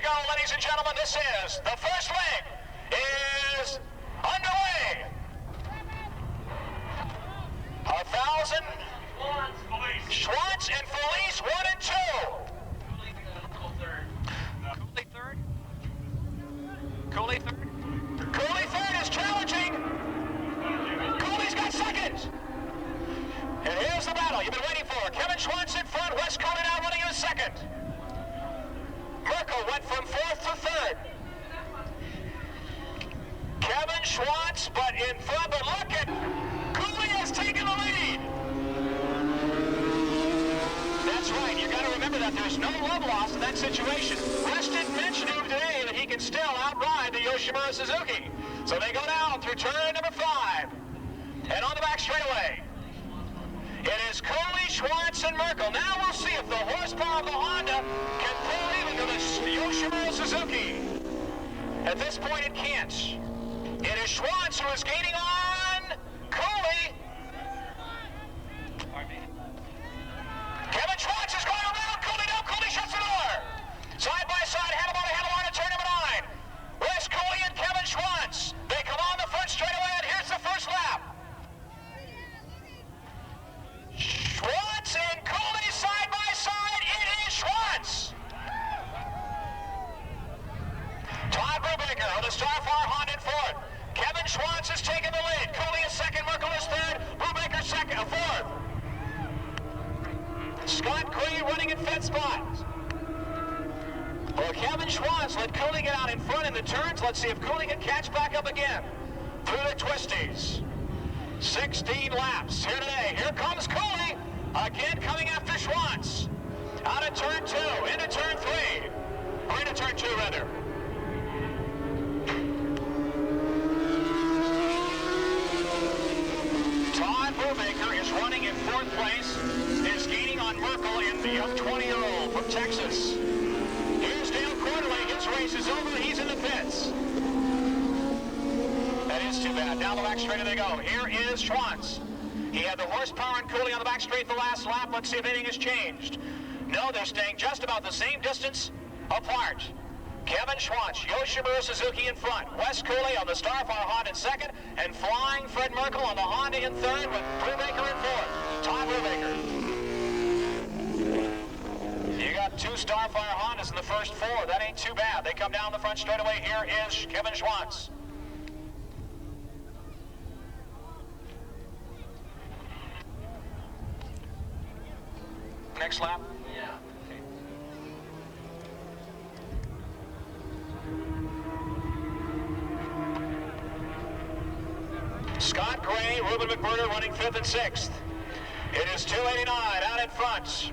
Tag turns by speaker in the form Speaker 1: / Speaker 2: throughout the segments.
Speaker 1: go, ladies and gentlemen. This is the first leg is underway. 1,000. Schwantz and Felice 1 and 2. Cooley third. Cooley third. Cooley third is challenging. Cooley's got second. And here's the battle you've been waiting for. Kevin Schwantz in front. Wes Cooley now running in second. Merkel went from fourth to third. Kevin Schwantz, but in front. But look at Cooley has taken the lead. That's right. You got to remember that there's no love lost in that situation. Wes didn't mention to him today that he can still outride the Yoshimura Suzuki. So they go down through turn number 5. And on the back straightaway, it is Cooley, Schwantz, and Merkel. Now we'll see if the horsepower of the Honda can pull even to the Yoshimura Suzuki. At this point, it can't. It is Schwantz who is gaining on Cooley. Kevin Schwantz is going around Cooley. No, Cooley shuts the door. Side by side, handlebar to turn number 9. Wes Cooley and Kevin Schwantz. They come on the front straightaway, and here's the first lap. Schwantz and Cooley side by side. It is Schwantz. Todd Brubaker of the Starfire Honda in fourth. Kevin Schwantz is taking the lead. Cooley is second. Merkel is third. Brubaker fourth. Scott Gray running in fifth spot. Well, Kevin Schwantz let Cooley get out in front in the turns. Let's see if Cooley can catch back up again through the twisties. 16 laps here today. Here comes Cooley again coming after Schwantz. Out of turn 2, into turn 3. Or into turn 2 rather. Todd Brubaker is running in fourth place. Is gaining on Merkel in the 20-year-old from Texas. Here's Dale Quarterly. His race is over. He's in the pits. That is too bad. Down the back straight they go. Here is Schwantz. He had the horsepower and Cooley on the back straight the last lap. Let's see if anything has changed. No, they're staying just about the same distance apart. Kevin Schwantz, Yoshimura Suzuki in front. Wes Cooley on the Starfire Honda in second. And flying Fred Merkel on the Honda in third with Brubaker in fourth. Todd Brubaker. You got 2 Starfire Hondas in the first 4. That ain't too bad. They come down the front straightaway. Here is Kevin Schwantz. Next lap? Yeah. Scott Gray, Ruben McBurner running 5th and 6th. It is 289 out in front.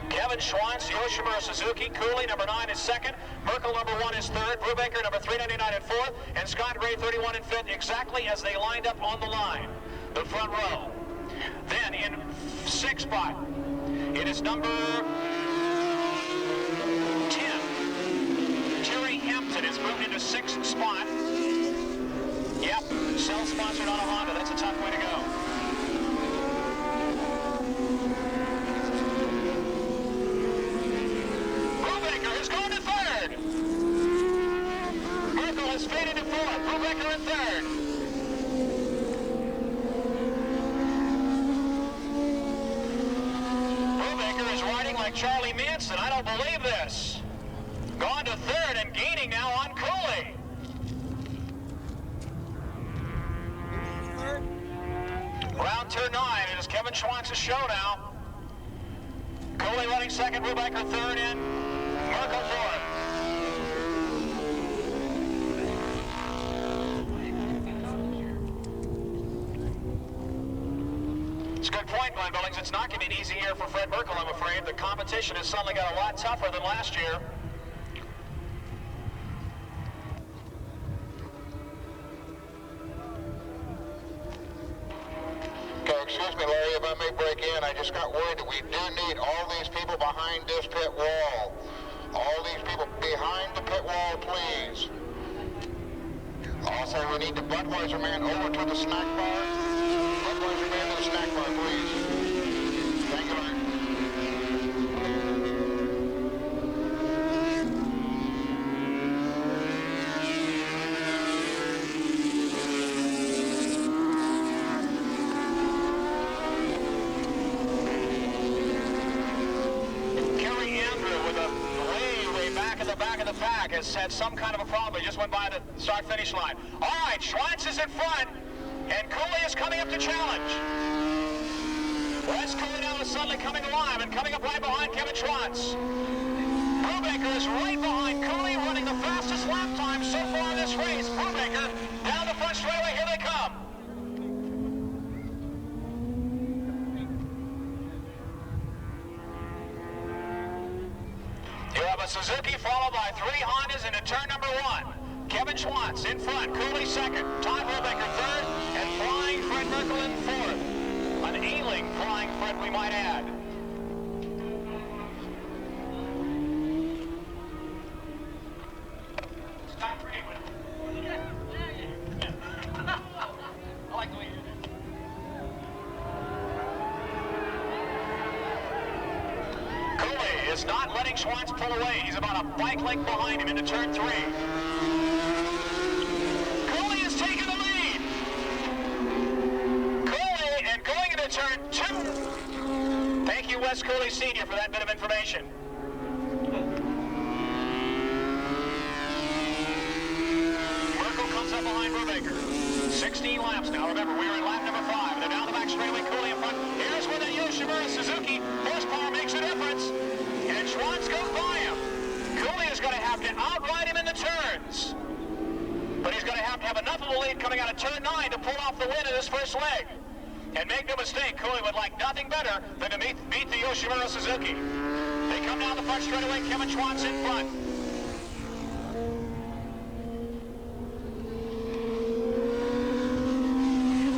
Speaker 1: Kevin Schwantz, Yoshimura Suzuki, Cooley, number 9 is second. Merkel, number 1 is third. Brubaker, number 399 and fourth. And Scott Gray, 31 and fifth, exactly as they lined up on the line. The front row. Then in 6th spot, it is number 10. Terry Hampton is moved into 6th spot. Yep, self-sponsored on a Honda. That's a tough way to go. Brubaker has gone to third. Merkel has faded to fourth. Brubaker in third. Brubaker is riding like Charlie Manson. I don't believe this. Gone to third and gaining now on Cooley. Round turn 9, it is Kevin Schwantz's show now. Cooley running second, Brubaker third in, Merkel fourth. It's a good point, Glenn Billings. It's not going to be an easy year for Fred Merkel, I'm afraid. The competition has suddenly got a lot tougher than last year.
Speaker 2: Excuse me, Larry, if I may break in, I just got word that we do need all these people behind this pit wall. All these people behind the pit wall, please. Also, we need the Budweiser man over to the snack bar. Budweiser man to the snack bar, please. Thank you, Larry.
Speaker 1: back has had some kind of a problem. He just went by the start-finish line. All right, Schwantz is in front, and Cooley is coming up to challenge. Wes Cooley now is suddenly coming alive and coming up right behind Kevin Schwantz. Brubaker is right behind Cooley, running the fastest lap time so far in this race. Brubaker down the front straightaway. Here they come. You have a Suzuki followed by 3 Hondas into turn number 1. Kevin Schwantz in front, Cooley second, Todd Brubaker third, and Flying Fred Merkel in fourth. An ailing Flying Fred, we might add. I like the way you did it. Cooley is not letting Schwantz pull away. He's about a bike length behind him into turn 3. Cooley is taking the lead. Cooley, and going into turn 2. Thank you, Wes Cooley Sr., for that bit of information. Merkel comes up behind Brubaker. 16 laps now. Remember, we're in lap number 5. They're down the back straightaway. Cooley in front. Here's where the Yoshimura Suzuki horsepower makes a difference. And Schwantz goes by him. Cooley is going to have to outride him in the turns. But he's going to have enough of a lead coming out of turn 9 to pull off the win in his first leg. And make no mistake, Cooley would like nothing better than to beat the Yoshimura Suzuki. They come down the front straightaway. Kevin Schwantz in front.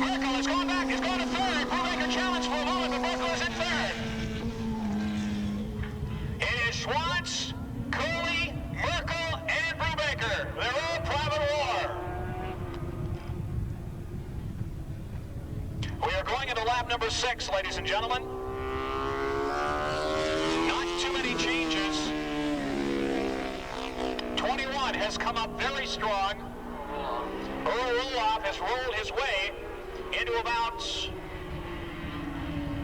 Speaker 1: Merkel is going back. He's going to third. Brubaker challenged for a moment, but Merkel is in third. It is Schwantz, Cooley, Merkel, and Brubaker. They're all private war. We are going into lap number 6, ladies and gentlemen. Not too many changes. 21 has come up very strong. Earl Roloff has rolled his way into about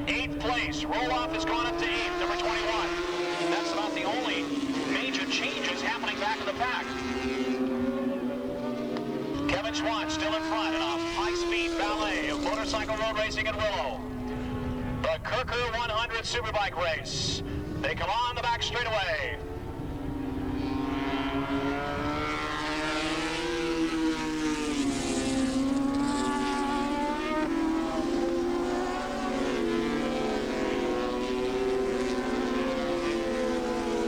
Speaker 1: 8th place. Roloff has gone up to 8th, number 21. That's about the only major changes happening back in the pack. Kevin Schwantz still in front in a high-speed ballet of motorcycle road racing at Willow. The Kirker 100 Superbike race. They come on the back straightaway.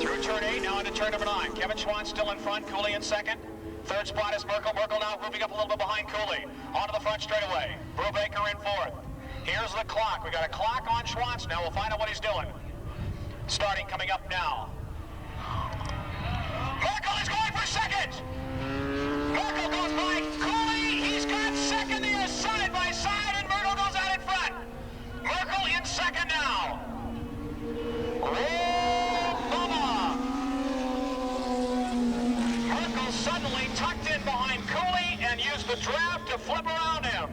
Speaker 1: Through turn 8, now into turn number 9. Kevin Schwantz still in front, Cooley in second. Third spot is Merkel. Merkel now moving up a little bit behind Cooley. Onto the front straightaway. Brubaker in fourth. Here's the clock. We got a clock on Schwantz now. We'll find out what he's doing. Starting coming up now. Merkel is going for second. Merkel goes by Cooley. He's got second there side by side, and Merkel goes out in front. Merkel in second now. Suddenly tucked in behind Cooley and used the draft to flip around him.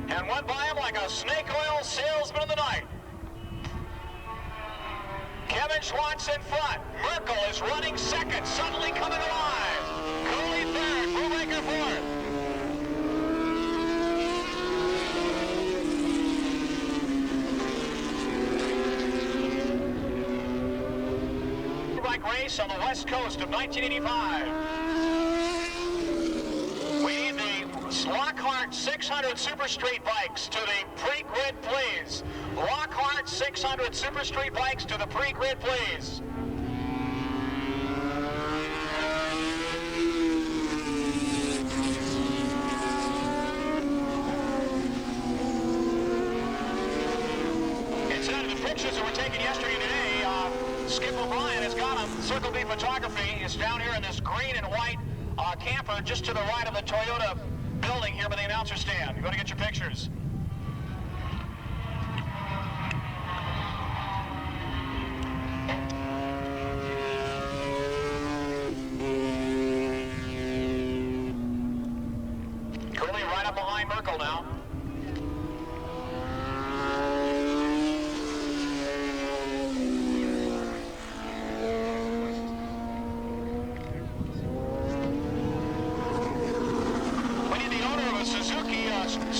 Speaker 1: And went by him like a snake oil salesman in the night. Kevin Schwantz in front. Merkel is running second, suddenly coming alive. Cooley third, Brubaker fourth. Race on the west coast of 1985. We need the Lockhart 600 Super Street bikes to the pre-grid, please. Lockhart 600 Super Street bikes to the pre-grid, please. Instead of the pictures that were taken yesterday and today, Skip O'Brien has got him. Circle B Photography is down here in this green and white camper just to the right of the Toyota building here by the announcer stand. You want to get your pictures. Cooley right up behind Merkel now.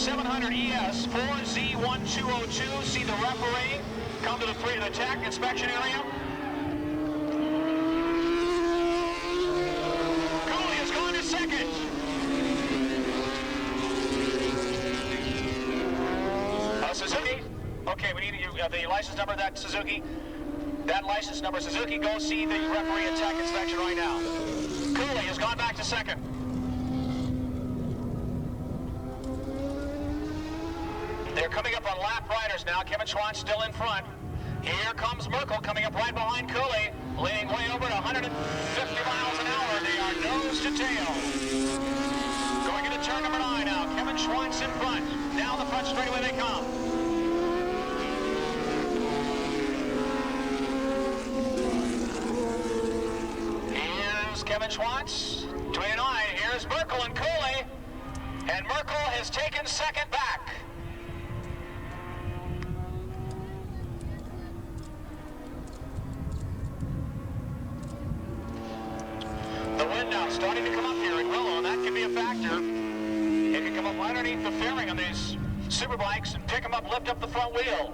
Speaker 1: 700 ES 4Z1202. See the referee come to the tech inspection area. Cooley has gone to second. Suzuki. Okay, we need the license number of that Suzuki. That license number, Suzuki, go see the referee at tech inspection right now. Cooley has gone back to second. They're coming up on lap riders now. Kevin Schwantz still in front. Here comes Merkel coming up right behind Cooley, leading way over at 150 miles an hour. They are nose to tail. Going into turn number 9 now. Kevin Schwantz in front. Down the front straightaway they come. Kevin Schwantz, 29. Here's Merkel and Cooley, and Merkel has taken second back. The wind now starting to come up here in Willow, and that can be a factor. It can come up right underneath the fairing on these Superbikes and pick them up, lift up the front wheel.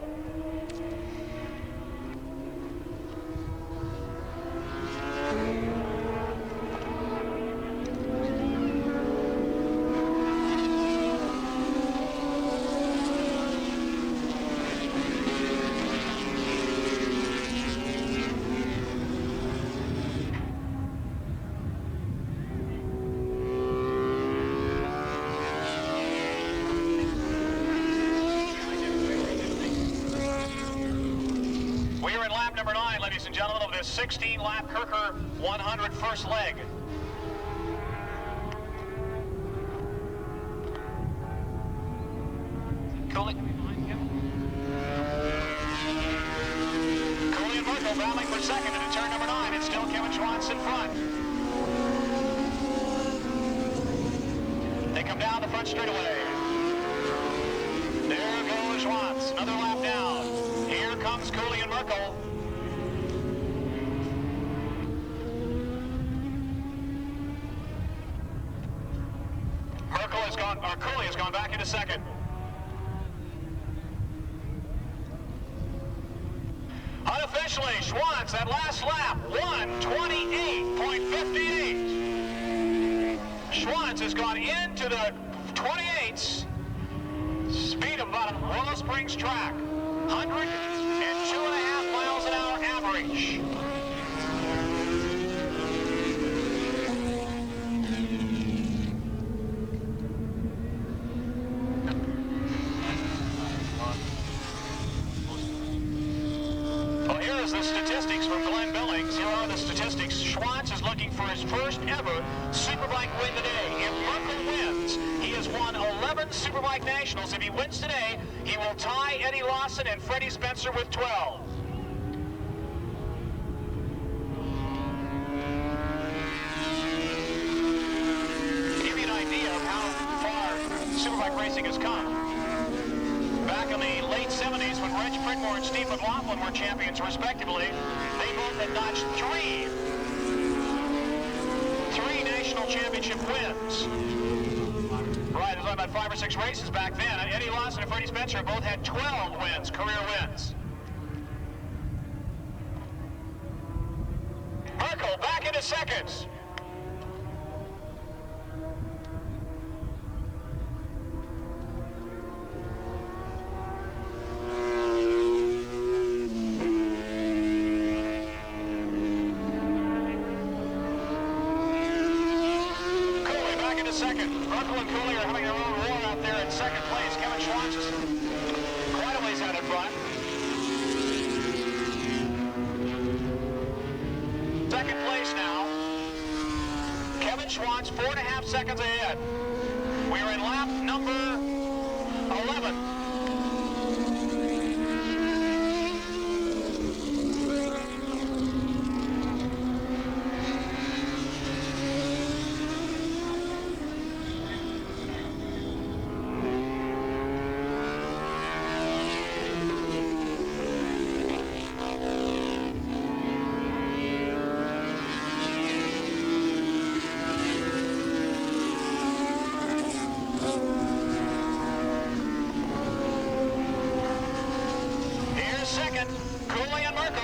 Speaker 1: Number 9, ladies and gentlemen, of this 16-lap Kirker 100 first leg. Cooley. Cooley and Merkel battling for second into turn number 9. It's still Kevin Schwantz in front. They come down the front straightaway. There goes Schwantz. Another lap down. Here comes Cooley and Merkel. Cooley has gone back into second. Unofficially, Schwantz, that last lap, 1:28.58. Schwantz has gone into the 28s, speed of about a Willow Springs track, 102.5 miles an hour average. The statistics from Glenn Billings. Here are the statistics. Schwantz is looking for his first ever Superbike win today. If Merkel wins, he has won 11 Superbike Nationals. If he wins today, he will tie Eddie Lawson and Freddie Spencer with 12. To give you an idea of how far Superbike racing has come. Back in the late 70s, when Reg Pridmore and Steve McLaughlin were champions, respectively, they both had notched three national championship wins. Right, it was about 5 or 6 races back then. Eddie Lawson and Freddie Spencer both had 12 wins, career wins. Merkel back into seconds. Second. Merkel and Cooley are having their own war out there in second place. Kevin Schwantz is quite a ways out in front. Second place now. Kevin Schwantz 4.5 seconds ahead. We are in lap number 11. second. Cooley and Merkel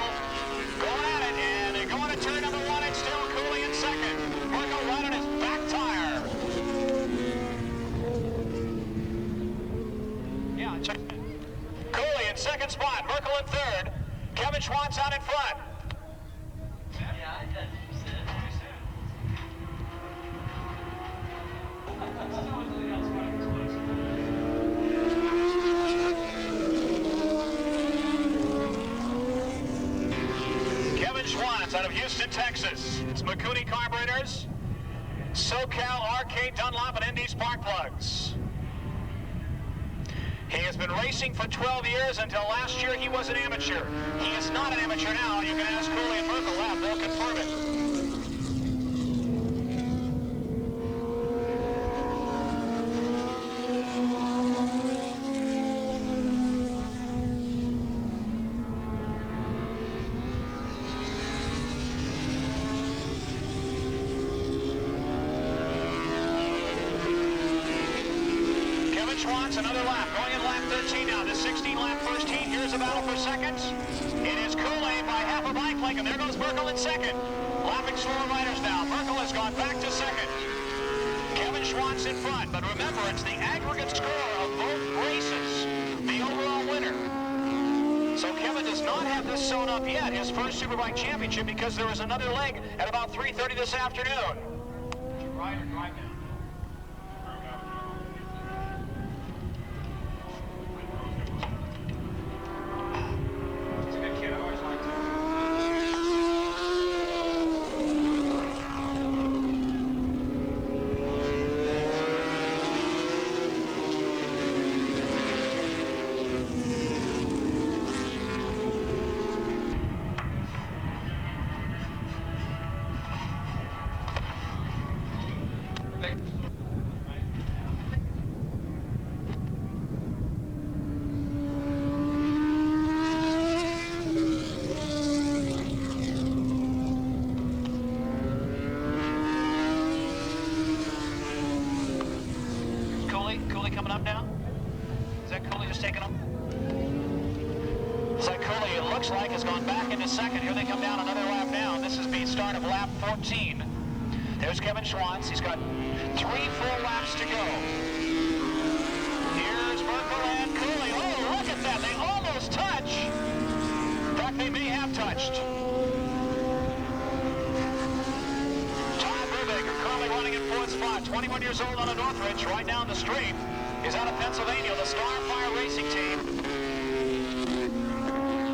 Speaker 1: going at it, and they're going to turn number 1. It's still Cooley in second. Merkel right on his back tire. Yeah, check. Cooley in second spot. Merkel in third. Kevin Schwantz out in front. Schwantz out of Houston, Texas. It's McCooney Carburetors, SoCal Arcade Dunlop, and Indy Spark Plugs. He has been racing for 12 years. Until last year, he was an amateur. He is not an amateur now. You can ask Cooley and Merkel that. They'll confirm it. Schwantz, another lap, going in lap 13 now. The 16-lap first heat. Here's a battle for seconds. It is Cooley by half a bike length, and there goes Merkel in second. Lapping slower riders now. Merkel has gone back to second. Kevin Schwantz in front, but remember, it's the aggregate score of both races, the overall winner. So Kevin does not have this sewn up yet, his first Superbike championship, because there is another leg at about 3:30 this afternoon.
Speaker 3: Right or drive it?
Speaker 1: Cooley coming up now? Is that Cooley just taking him? It's like Cooley, it looks like, has gone back into second. Here they come down another lap now. This is the start of lap 14. There's Kevin Schwantz. He's got 3 full laps to go. Here's Merkel and Cooley. Oh, look at that. They almost touch. In fact, they may have touched. Currently running in 4th spot, 21 years old on a Northridge, right down the street. He's out of Pennsylvania, the Starfire Racing Team.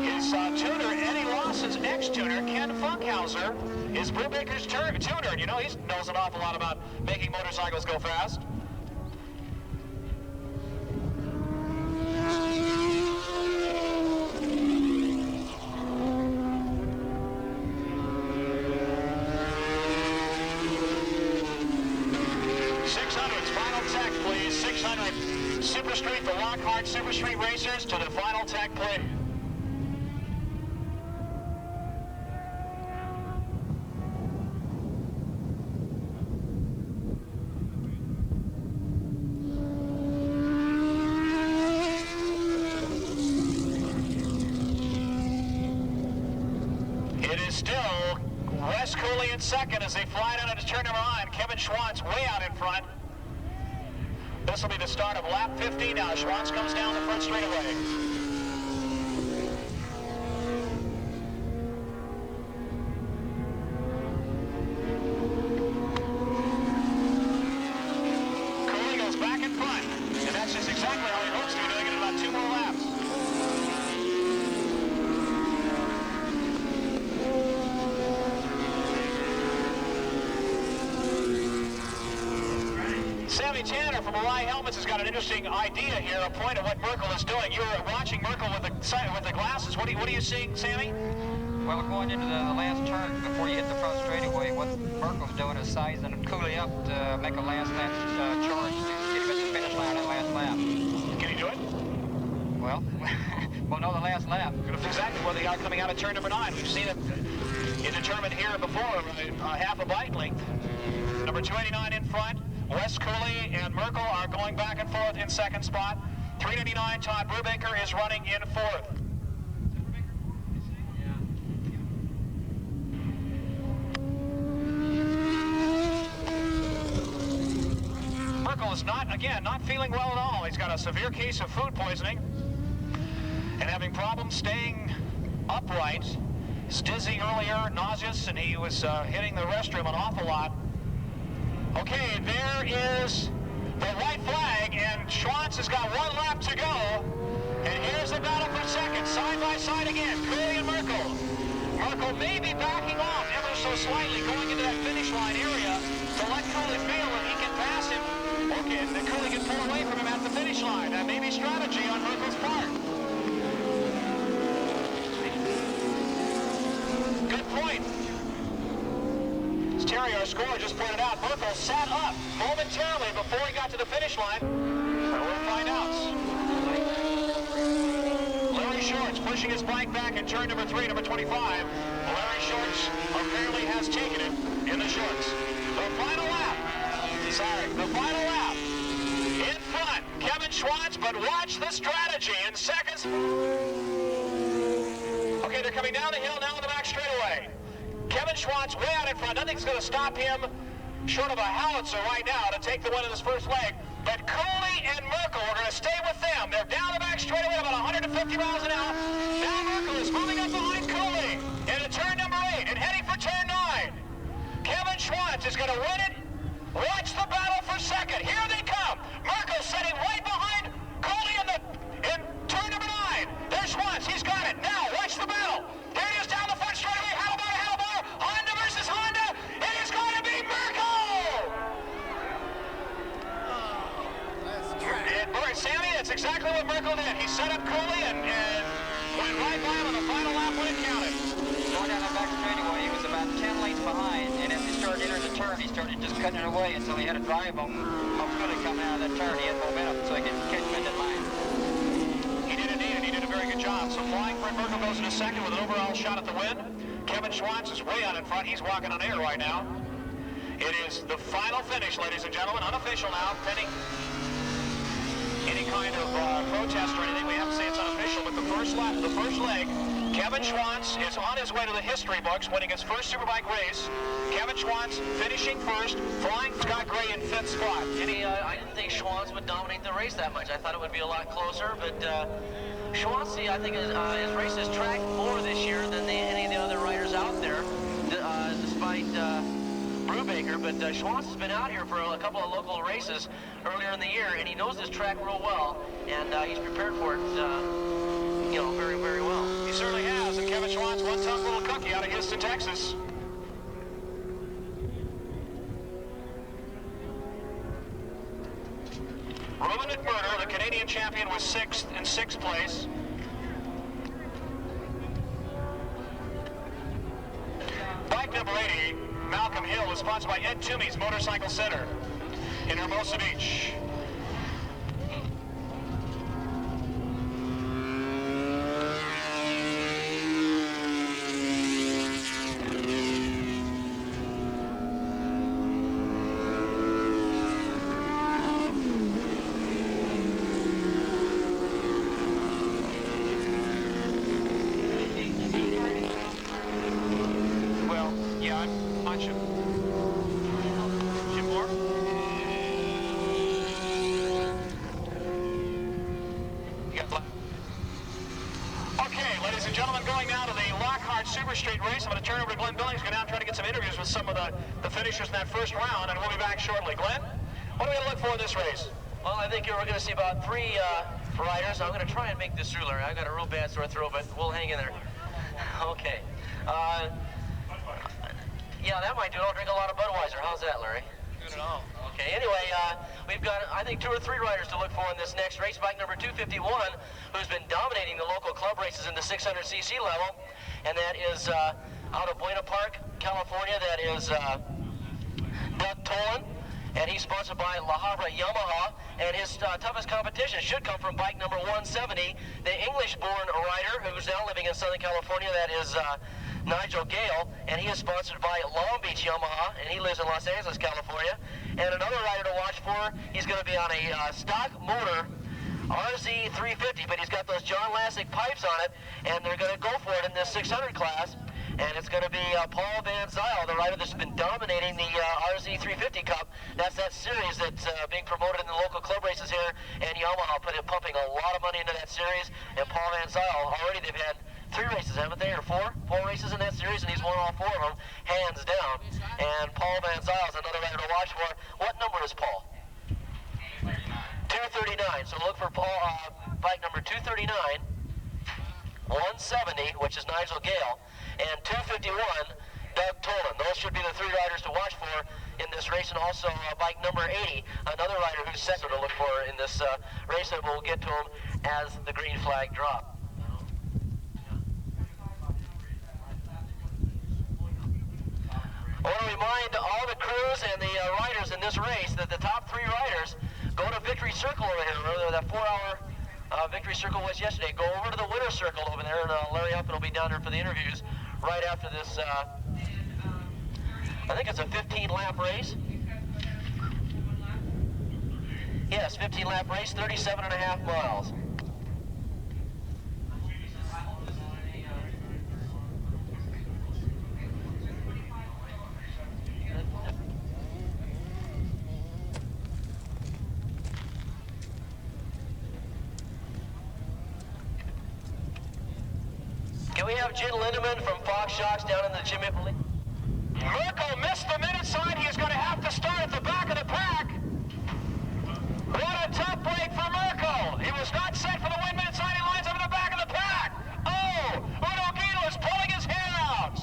Speaker 1: His tuner, Eddie Lawson's ex-tuner, Ken Funkhauser, is Brubaker's tuner. And you know, he knows an awful lot about making motorcycles go fast. Super Street, the Lockhart Super Street Racers to the final tech play. It is still Wes Cooley in second as they fly down into turn number 9. Kevin Schwantz way out in front. This will be the start of lap 15 now. Schwantz comes down the front straightaway. Cooley goes back in front, and that's just exactly how he hopes to be doing it in about 2 more laps. Sammy Tanner from Mariah Helmets has got an interesting idea here, a point of what Merkel is doing. You're watching Merkel with the glasses. What are you seeing, Sammy?
Speaker 3: Well, going into the last turn before you hit the front straightaway, what Merkel's doing is sizing Cooley up to make a last lap charge to get him at the finish line at last lap.
Speaker 1: Can he do it?
Speaker 3: Well, we'll know the last lap.
Speaker 1: That's exactly where they are coming out of turn number 9. We've seen it determined here before, half a bike length. Number 289 in front. Wes Cooley and Merkel are going back and forth in second spot. 399 Todd Brubaker is running in 4th. is not feeling well at all. He's got a severe case of food poisoning and having problems staying upright. He's dizzy earlier, nauseous, and he was hitting the restroom an awful lot. Okay, there is the white flag, and Schwantz has got one lap to go. And here's the battle for second, side by side again, Cooley and Merkel. Merkel may be backing off ever so slightly, going into that finish line area to let Cooley feel that he can pass him, or that Cooley can pull away from him at the finish line. That may be strategy on Merkel's part. Good point. As Terry, our scorer, just pointed out, Merkel sat up momentarily before he got to the finish line. We'll find out. Larry Shorts pushing his bike back in turn number 3, number 25. Larry Shorts apparently has taken it in the shorts. The final lap. The final lap. In front, Kevin Schwantz, but watch the strategy in seconds. Okay, they're coming down the hill now on the back straightaway. Kevin Schwantz way out in front. Nothing's going to stop him short of a howitzer right now to take the win in his first leg. But Cooley and Merkel are going to stay with them. They're down the back straightaway about 150 miles an hour. Now Merkel is moving up behind Cooley into turn number 8 and heading for turn 9. Kevin Schwantz is going to win it. Watch the battle for second. Here they come. Merkel sitting right behind Cooley in turn number 9. There's Schwantz. He's got it. Now watch the battle. Here he is down the front straightaway. Handlebar. Honda versus Honda. It is going to be Merkel. Sammy, that's exactly what Merkel did. He set up Cooley and went right by him on the final lap when it counted.
Speaker 3: Going down the back straightaway, he was about 10 lengths behind, and as he started entering the turn, he started just cutting it away until he had a drive on Cooley coming out of that turn. He had momentum, so he could catch him in that line.
Speaker 1: He did indeed, and he did a very good job. So flying Fred Merkel goes into second with an overall shot at the win. Kevin Schwantz is way out in front. He's walking on air right now. It is the final finish, ladies and gentlemen. Unofficial now, pending any kind of protest or anything. We have to say it's unofficial, but the first lap, the first leg, Kevin Schwantz is on his way to the history books, winning his first Superbike race. Kevin Schwantz finishing first, flying Scott Gray in 5th spot.
Speaker 4: I didn't think Schwantz would dominate the race that much. I thought it would be a lot closer, but Schwantz, I think his race has tracked more this year than any of the other riders out there, despite Brubaker, but Schwantz has been out here for a couple of local races earlier in the year, and he knows this track real well, and he's prepared for it, very, very well.
Speaker 1: He certainly has, and Kevin Schwantz, one tough little cookie out of Houston, Texas. Ruben McMurdo, the Canadian champion, was 6th in 6th place. Bike number 80, Malcolm Hill, is sponsored by Ed Toomey's Motorcycle Center in Hermosa Beach. Finishers in that first round, and we'll be back shortly. Glenn, what are we going to look for in this race?
Speaker 4: Well, I think we're going to see about 3 riders. I'm going to try and make this through, Larry. I've got a real bad sore throat, but we'll hang in there. Okay. Yeah, that might do it. I'll drink a lot of Budweiser. How's that, Larry? Good at all. Okay, anyway, we've got, I think, 2 or 3 riders to look for in this next race. Bike number 251, who's been dominating the local club races in the 600cc level, and that is out of Buena Park, California. That is Doug Tolan, and he's sponsored by La Habra Yamaha, and his toughest competition should come from bike number 170, the English-born rider who's now living in Southern California. That is Nigel Gale, and he is sponsored by Long Beach Yamaha, and he lives in Los Angeles, California. And another rider to watch for, he's going to be on a stock motor RZ350, but he's got those John Lassick pipes on it, and they're going to go for it in this 600 class. and it's going to be Paul Van Zyl, the rider that's been dominating the RZ 350 Cup. That's that series that's being promoted in the local club races here, and Yamaha pumping a lot of money into that series. And Paul Van Zyl, already they've had 3 races, haven't they, or 4 races in that series, and he's won all 4 of them, hands down. And Paul Van Zyl is another rider to watch for. What number is Paul? 239. So look for Paul, bike number 239, 170, which is Nigel Gale, and 251, Doug Tolan. Those should be the 3 riders to watch for in this race, and also bike number 80, another rider who's second to look for in this race, and we'll get to him as the green flag drop. I want to remind all the crews and the riders in this race that the top 3 riders go to Victory Circle over here. Remember that 4-hour Victory Circle was yesterday. Go over to the winner's circle over there, and Larry Huffman will be down there for the interviews right after this. I think it's a 15-lap race. Yes, 15-lap race, 37.5 miles. Can we have Jim Lindemann from Fox Shocks down in the Jim Ipoli?
Speaker 1: Merkel missed the minute sign. He's going to have to start at the back of the pack. What a tough break for Merkel. He was not set for the 1 minute sign. He lines up in the back of the pack. Oh, Udo Giedel is pulling his hair out.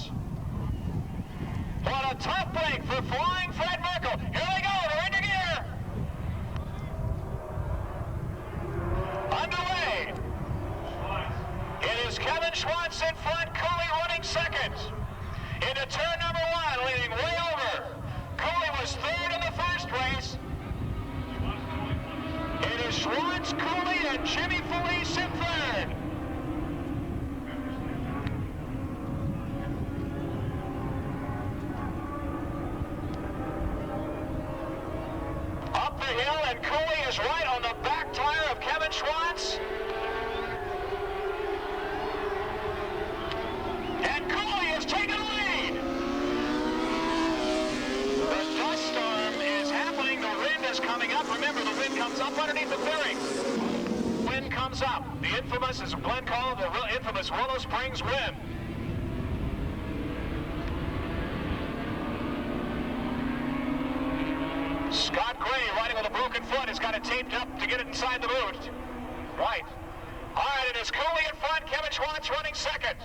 Speaker 1: What a tough break for Flying Fred Merkel. Here they go. They're into gear. Underway. It is Kevin Schwantz in front, Cooley running second. Into turn number 1, leading way over. Cooley was 3rd in the first race. It is Schwantz, Cooley, and Jimmy Felice in 3rd. Up the hill, and Cooley is right on the back tire of Kevin Schwantz. And Cooley is taking a lead. The dust storm is happening. The wind is coming up. Remember, the wind comes up underneath the clearing. Wind comes up. The infamous, as Glenn called it, the infamous Willow Springs wind. Scott Gray riding with a broken foot has got it taped up to get it inside the boot. Right. All right, it is Cooley in front. Kevin Schwantz running second.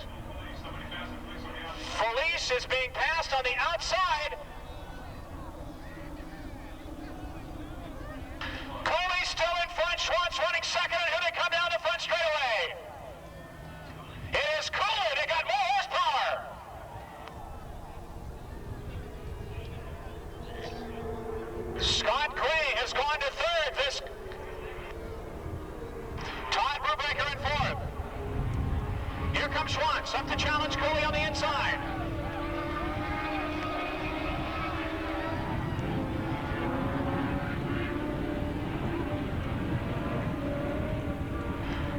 Speaker 1: Felice is being passed on the outside. Cooley still in front. Schwantz running second, and here they come down the front straightaway. It is Cooley. They got more horsepower. Scott Gray has gone to 3rd. This Todd Brubaker in 4th. Here comes Schwantz up to challenge Cooley on the inside.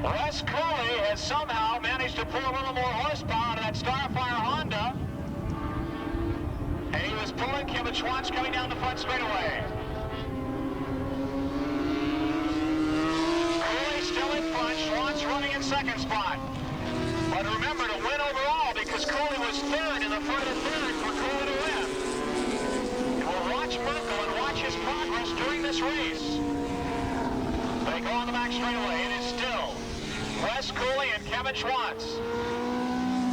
Speaker 1: Wes Cooley has somehow managed to pull a little more horsepower out of that Starfire Honda. And he was pulling Kevin Schwantz coming down the front straightaway. Cooley still in front, Schwantz running in second spot. But remember to win overall, because Cooley was 3rd in the front of 3rd for Cooley to win. We'll watch Merkel and watch his progress during this race. They go on the back straightaway. It is still Wes Cooley and Kevin Schwantz.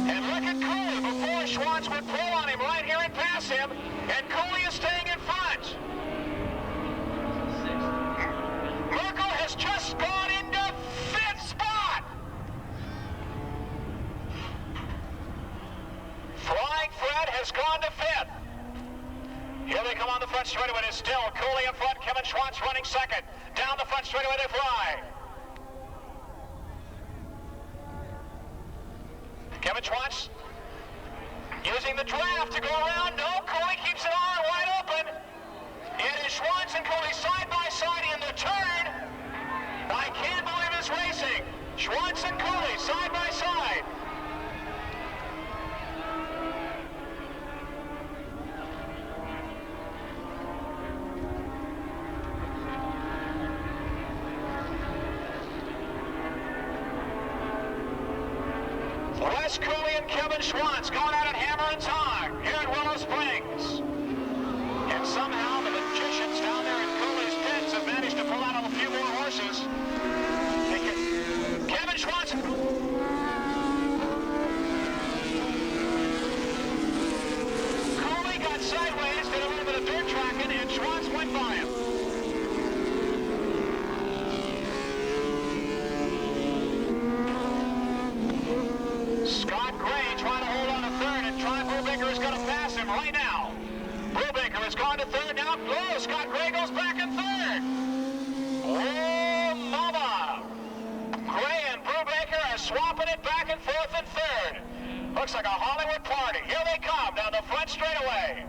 Speaker 1: And look at Cooley before Schwantz would pull on him right here and pass him, and Cooley is staying in front. Merkel has just gone into 5th spot. Flying Fred has gone to 5th. Here they come on the front straightaway. It's still Cooley in front, Kevin Schwantz running second. Down the front straightaway they fly. Kevin Schwantz using the draft to go around. No, Cooley keeps it on wide open. It is Schwantz and Cooley side by side in the turn. I can't believe it's racing. Schwantz and Cooley side by side. Schwantz going at it hammer and tongue here at Willow Springs. And somehow the magicians down there in Cooley's pits have managed to pull out a few more horses. Kevin Schwantz. Cooley got sideways, did a little bit of dirt tracking, and Schwantz went by him. Scott Gray trying to hold on to third, and Troy Brubaker is going to pass him right now. Brubaker has gone to third now. Oh, Scott Gray goes back in third. Oh, mama. Gray and Brubaker are swapping it back and forth in third. Looks like a Hollywood party. Here they come down the front straightaway.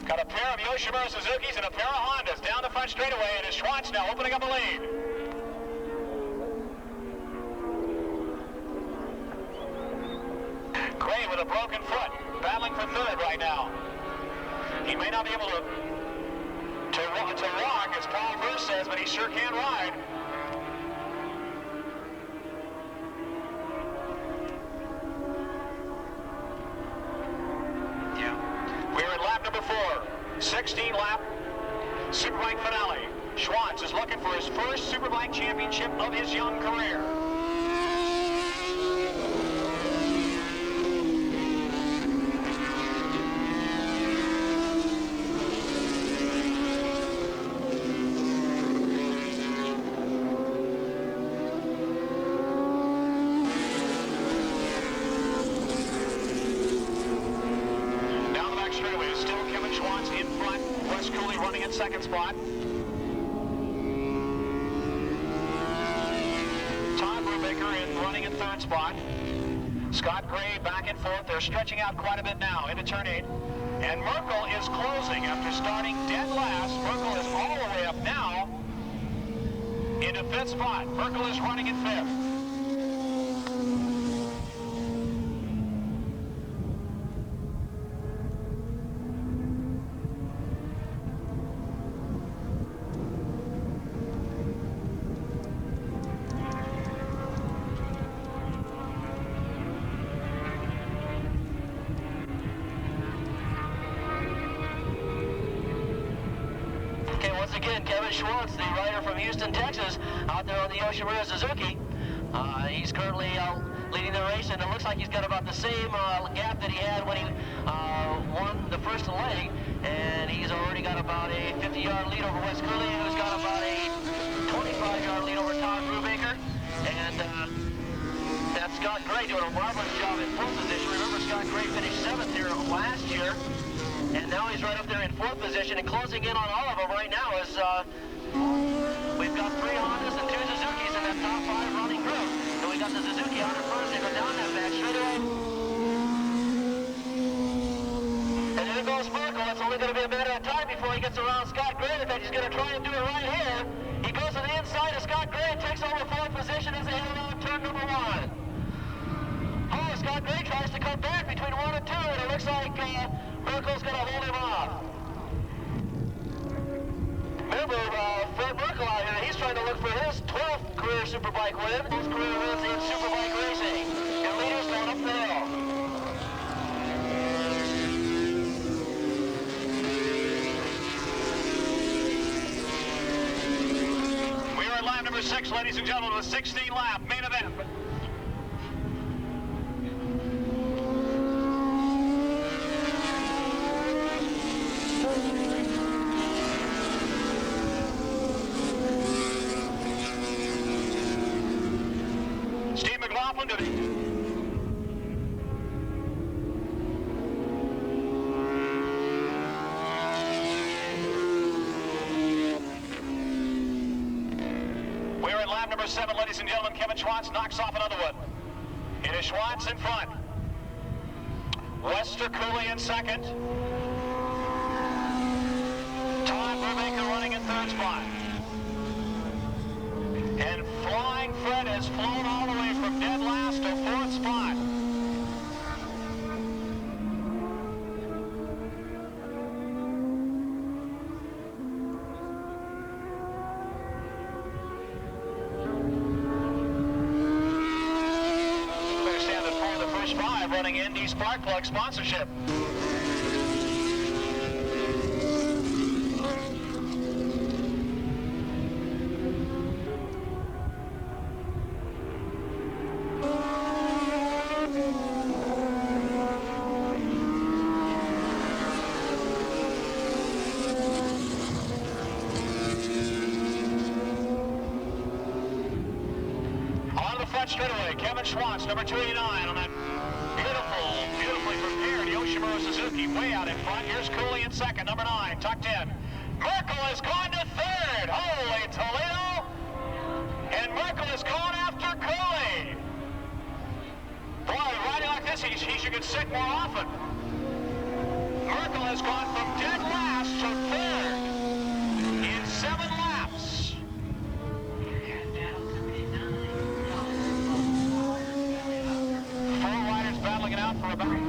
Speaker 1: Got a pair of Yoshimura Suzukis and a pair of Hondas down the front straightaway, and it's Schwantz now opening up a lead. Gray with a broken foot, battling for third right now. He may not be able to walk, as Paul Bruce says, but he sure can ride. Yeah. We're at lap number 4, 16 lap Superbike finale. Schwantz is looking for his first Superbike championship of his young career. Cooley running in second spot. Todd Brubaker running in third spot. Scott Gray back and forth. They're stretching out quite a bit now into turn 8. And Merkel is closing after starting dead last. Merkel is all the way up now into 5th spot. Merkel is running in 5th. Once again, Kevin Schwantz, the rider from Houston, Texas, out there on the Yoshimura Suzuki. He's currently leading the race, and it looks like he's got about the same gap that he had when he won the first leg, and he's already got about a 50-yard lead over Wes Cooley, who's got about a 25-yard lead over Todd Brubaker, and that's Scott Gray doing a marvelous job in pole position. Remember, Scott Gray finished 7th here last year. And now he's right up there in 4th position, and closing in on all of them right now is, we've got 3 Hondas and 2 Suzukis in that top 5 running group. And we got the Suzuki Honda first, they go down that back straightaway. And there goes Merkel. It's only going to be a matter of time before he gets around Scott Gray. In fact, he's going to try and do it right here. He goes to the inside of Scott Gray and takes over 4th position as they head around turn number 1. Oh, Scott Gray tries to come back between 1 and 2, and it looks like Merkel's going to hold him off. Remember, Fred Merkel out here, he's trying to look for his 12th career Superbike win. His career wins in Superbike racing. And leaders going up the hill. We are at lap number 6, ladies and gentlemen, with 16 lap main event. We're at lap number 7, ladies and gentlemen. Kevin Schwantz knocks off another one. It is Schwantz in front. Wester Cooley in second. Todd Brubaker running in 3rd spot. And Flying Fred has flown all the way from dead last to 4th spot. 5 running Indy Spark Plug sponsorship. Straightaway, Kevin Schwantz, number 289 on that beautifully prepared Yoshimura Suzuki, way out in front. Here's Cooley in second, number 9, tucked in. Merkel has gone to third. Holy Toledo! And Merkel has gone after Cooley. Boy, riding like this, he should get sick more often. Merkel has gone from dead last to third in 7 laps. Out for about Ricky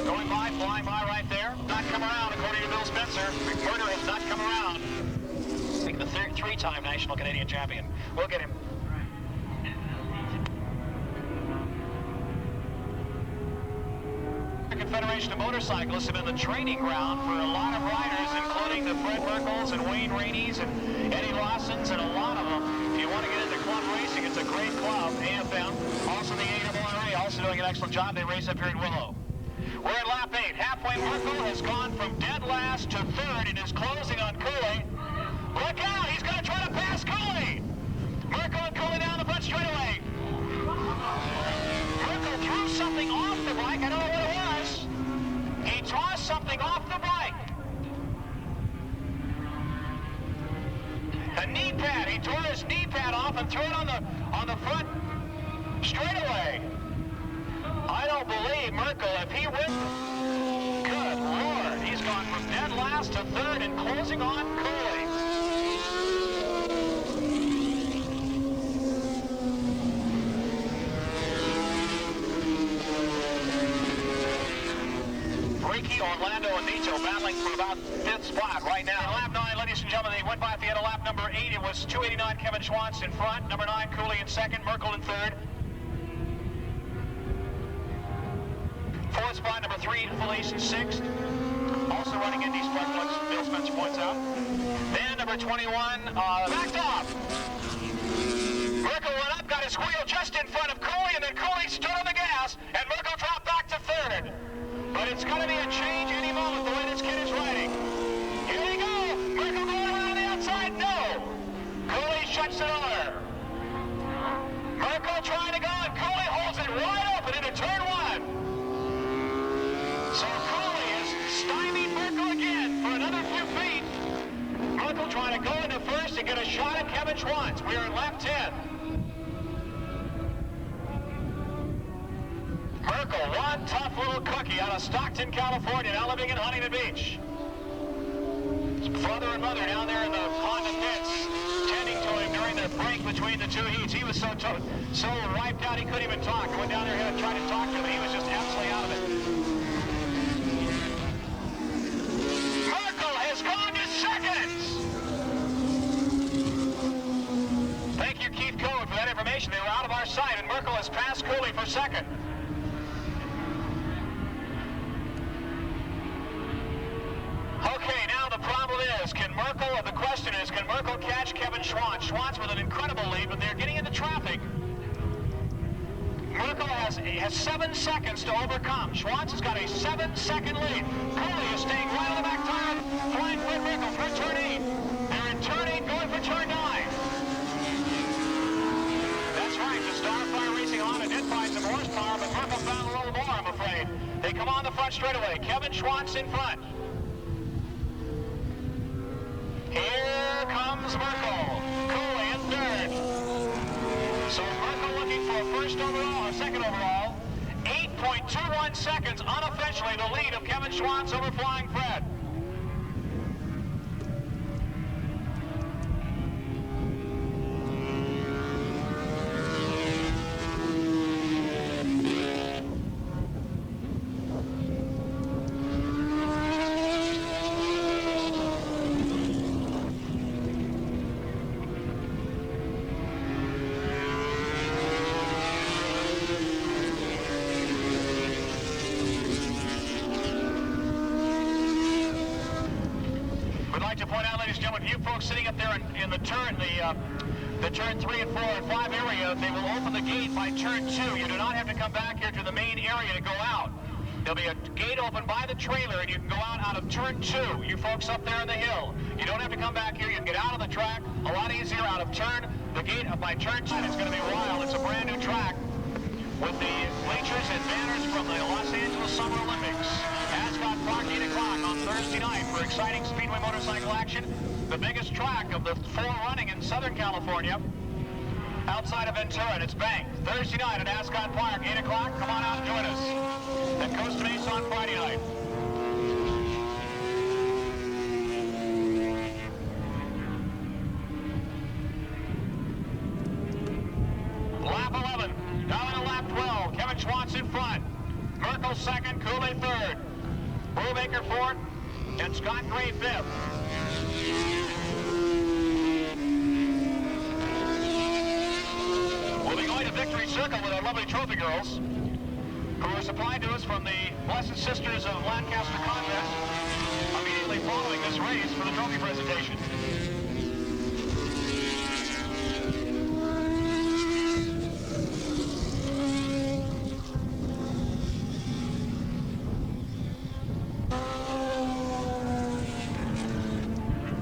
Speaker 1: going by, flying by right there. Not come around, according to Bill Spencer. McMurder has not come around. I think the 3-time national Canadian champion. We'll get him. The Confederation of Motorcyclists have been the training ground for a lot of riders, including the Fred Merkels and Wayne Rainey's and Eddie Lawson's and a lot of them. If you want to get into club racing, it's a great club, AFM. Also the ARRA, also doing an excellent job. They race up here in Willow. We're at lap 8. Halfway, Merkel has gone from dead last to third and is closing on Cooley. Look out! He's going to try to pass Cooley! Merkel and Cooley down the front straightaway. Merkel threw something off the bike. I don't know what it was. He tossed something off the bike. A knee pad. He tore his knee pad off and threw it on the front straightaway. I don't believe Merkel, if he wins. Good Lord. He's gone from dead last to third and closing on Cooley. Ricky, Orlando, and Nito battling for about 5th spot right now. Lap 9, ladies and gentlemen, they went by at the end of lap number 8. It was 289 Kevin Schwantz in front, number 9 Cooley in second, Merkel in third. 4th spot, number 3 Felice in 6th. Also running Indy Spark Plugs, Bill Spencer points out. Then number 21 backed off. Merkel went up, got his wheel just in front of Cooley, and then Cooley stood on the gas, and Merkel dropped back to third. But it's going to be a change any moment, the way this kid is riding. Here we go! Merkel going around the outside? No! Cooley shuts the door. Merkel trying to go, and Cooley holds it wide open into turn 1. So Cooley has stymied Merkel again for another few feet. Merkel trying to go into first and get a shot at Kevin Schwantz. We are in lap 10. Merkel, one tough little cookie out of Stockton, California, now living in Huntington Beach. His father and mother down there in the Honda pits, tending to him during the break between the 2 heats. He was so wiped out he couldn't even talk. I went down there and tried to talk to him, and he was just absolutely out of it. Merkel has gone to second! Thank you, Keith Code, for that information. They were out of our sight, and Merkel has passed Cooley for second. Okay, now the problem is, the question is, can Merkel catch Kevin Schwantz? Schwantz with an incredible lead, but they're getting into traffic. Merkel has 7 seconds to overcome. Schwantz has got a 7-second lead. Cooley is staying right on the back tire, flying with Merkel through turn 8. They're in turn 8, going for turn 9. That's right, the Starfire Racing Honda did find some horsepower, but Merkel found a little more, I'm afraid. They come on the front straightaway. Kevin Schwantz in front. Here comes Merkel. Cooley in third. So Merkel looking for a first overall, or second overall. 8.21 seconds unofficially the lead of Kevin Schwantz over Flying Fred. Glenn, with you folks sitting up there in the turn, the turn 3 and 4 and 5 area, they will open the gate by turn 2. You do not have to come back here to the main area to go out. There'll be a gate open by the trailer, and you can go out of turn 2. You folks up there in the hill, you don't have to come back here. You can get out of the track a lot easier out of the gate up by turn 2. It's going to be wild. It's a brand new track with the bleachers and banners from the Los Angeles Summer Olympics. Ascot Park, 8 o'clock on Thursday night for exciting speedway motorcycle action. The biggest track of the 4 running in Southern California, outside of Ventura, and it's banked. Thursday night at Ascot Park, 8 o'clock. Come on out and join us. Then Costa Mesa on Friday night. Lap 11. Down to lap 12. Kevin Schwantz in front. Merkel second. Cooley third. Brubaker fourth. And Scott Gray fifth. We'll be going to Victory Circle with our lovely trophy girls, who were supplied to us from the Blessed Sisters of Lancaster Convent immediately following this race for the trophy presentation.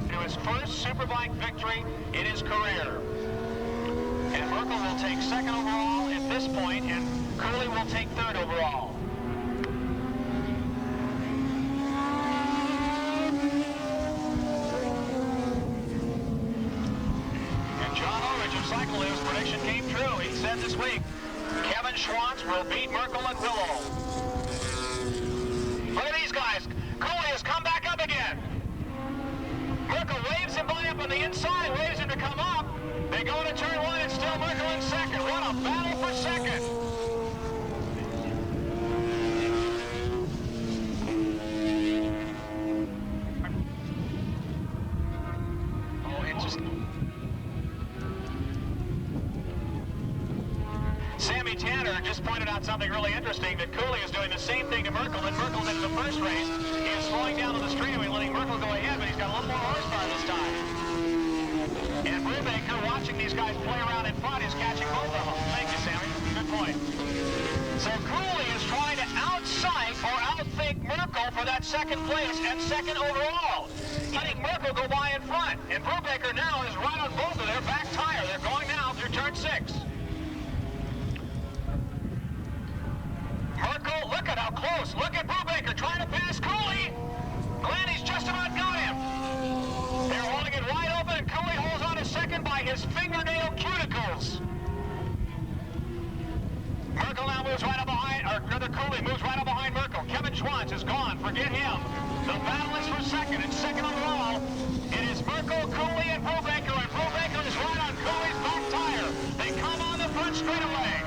Speaker 1: To his first Superbike victory in his career. And Merkel will take second overall at this point, and Cooley will take third overall. And John Ulrich of Cycle News' prediction came true. He said this week, Kevin Schwantz will beat Merkel and Willow. Look at these guys. Cooley has come back up again. Merkel waves him by up on the inside, waves him to come up. They go into turn 1, it's still Merkel in second. What a battle for second. Oh, interesting. Sammy Tanner just pointed out something really interesting, that Cooley is doing the same thing to Merkel that Merkel did in the first race. He is slowing down on the straightaway, letting Merkel go ahead, but he's got a little more horsepower this time. And Brubaker, watching these guys play around in front, is catching both of them. Thank you, Sammy. Good point. So Cooley is trying to outsight or outthink Merkel for that second place and second overall. Letting Merkel go by in front. And Brubaker now is right on both of their back tire. They're going now through turn 6. Merkel, look at how close. Look at Brubaker trying to pass Cooley. Glenn, he's just about got him. They're holding it wide open, and Cooley holds on a second by his fingernail cuticles. Merkel now moves right up behind, or rather Cooley moves right up behind Merkel. Kevin Schwantz is gone. Forget him. The battle is for second, and second overall. It is Merkel, Cooley, and Brubaker, and Brubaker is right on Cooley's back tire. They come on the front straightaway.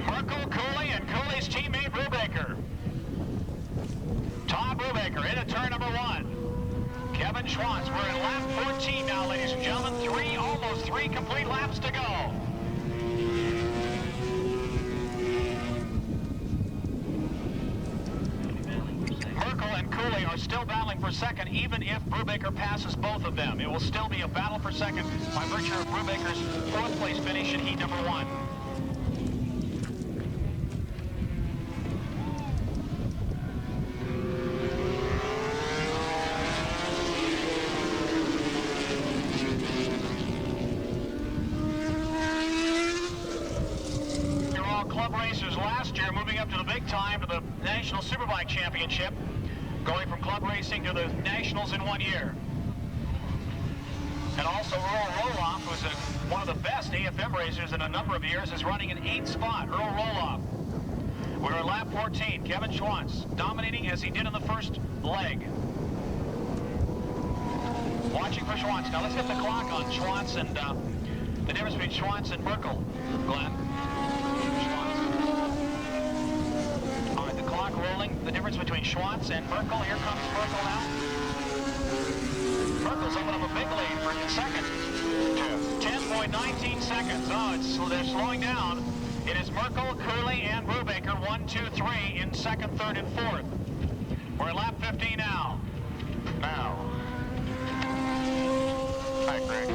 Speaker 1: Merkel, Cooley, and Cooley's teammate Brubaker. Todd Brubaker into turn number 1. Kevin Schwantz, we're in lap 14 now, ladies and gentlemen. Almost three complete laps to go. Merkel and Cooley are still battling for second, even if Brubaker passes both of them. It will still be a battle for second by virtue of Brubaker's 4th place finish in heat number 1. Club racers last year moving up to the big time, to the National Superbike Championship, going from club racing to the Nationals in 1 year. And also Earl Roloff, who's one of the best AFM racers in a number of years, is running an 8th spot. Earl Roloff. We're at lap 14. Kevin Schwantz dominating as he did in the first leg. Watching for Schwantz. Now let's get the clock on Schwantz and the difference between Schwantz and Merkel, Glenn. Rolling, the difference between Schwantz and Merkel. Here comes Merkel now. Merkel's opened up a big lead for second. 10.19 seconds. Oh, they're slowing down. It is Merkel, Cooley, and Brubaker, 1, 2, 3 in second, third, and fourth. We're at lap 15 now. Hi, Greg.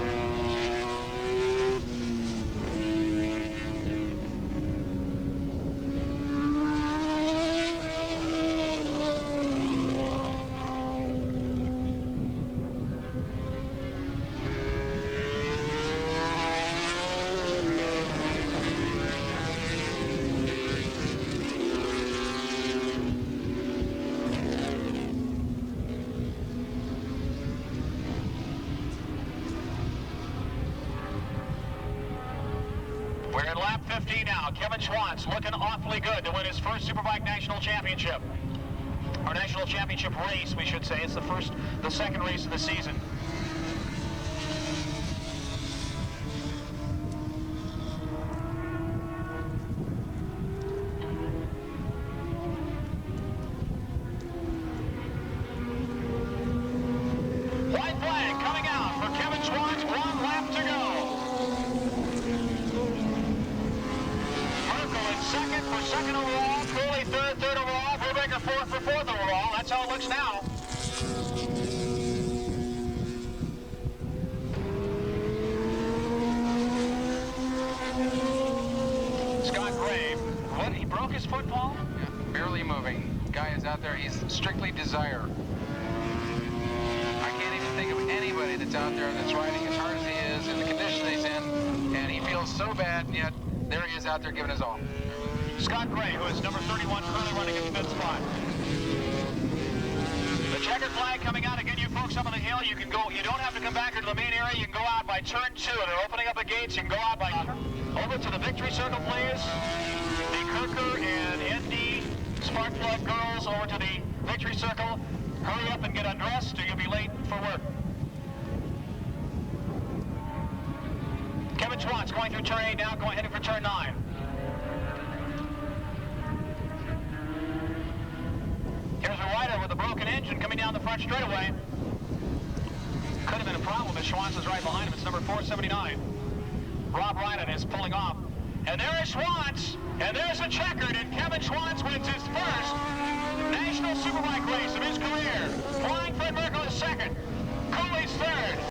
Speaker 1: We're at lap 15 now. Kevin Schwantz looking awfully good to win his first Superbike National Championship. Or National Championship race, we should say. It's the second race of the season. White flag coming out for Kevin Schwantz. 1 lap to go. Second for second overall, Cooley third overall, Brubaker fourth for fourth overall. That's how it looks now. Scott Gray, what, he broke his foot, Paul?
Speaker 5: Yeah, barely moving. Guy is out there, he's strictly desire. I can't even think of anybody that's out there that's riding as hard as he is in the condition he's in, and he feels so bad, and yet there he is out there giving his all.
Speaker 1: Scott Gray, who is number 31, currently running in fifth spot. The checkered flag coming out again. You folks up on the hill, you can go. You don't have to come back into the main area. You can go out by turn 2. They're opening up the gates. You can go out by over to the victory circle, please. The Kirker and ND Sparkplug girls over to the victory circle. Hurry up and get undressed, or you'll be late for work. Kevin Schwantz going through turn 8 now, heading for turn 9. Here's a rider with a broken engine coming down the front straightaway. Could have been a problem if Schwantz is right behind him. It's number 479. Rob Ryden is pulling off. And there is Schwantz. And there's a checkered, and Kevin Schwantz wins his first National Superbike race of his career. Flying Fred Merkel is second. Cooley's third.